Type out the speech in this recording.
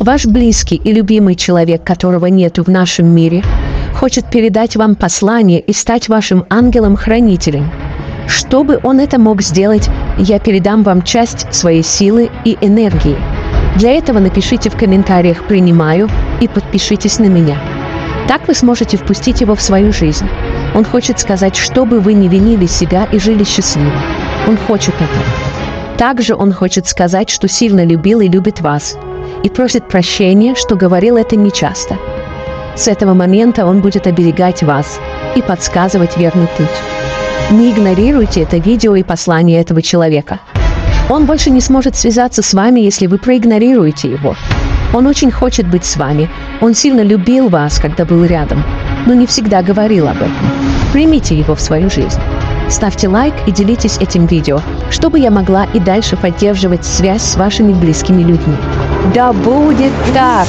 Ваш близкий и любимый человек, которого нету в нашем мире, хочет передать вам послание и стать вашим ангелом-хранителем. Чтобы он это мог сделать, я передам вам часть своей силы и энергии. Для этого напишите в комментариях «Принимаю» и подпишитесь на меня. Так вы сможете впустить его в свою жизнь. Он хочет сказать, чтобы вы не винили себя и жили счастливо. Он хочет этого. Также он хочет сказать, что сильно любил и любит вас. И просит прощения, что говорил это нечасто. С этого момента он будет оберегать вас и подсказывать верный путь. Не игнорируйте это видео и послание этого человека. Он больше не сможет связаться с вами, если вы проигнорируете его. Он очень хочет быть с вами. Он сильно любил вас, когда был рядом, но не всегда говорил об этом. Примите его в свою жизнь. Ставьте лайк и делитесь этим видео, чтобы я могла и дальше поддерживать связь с вашими близкими людьми. Да будет так!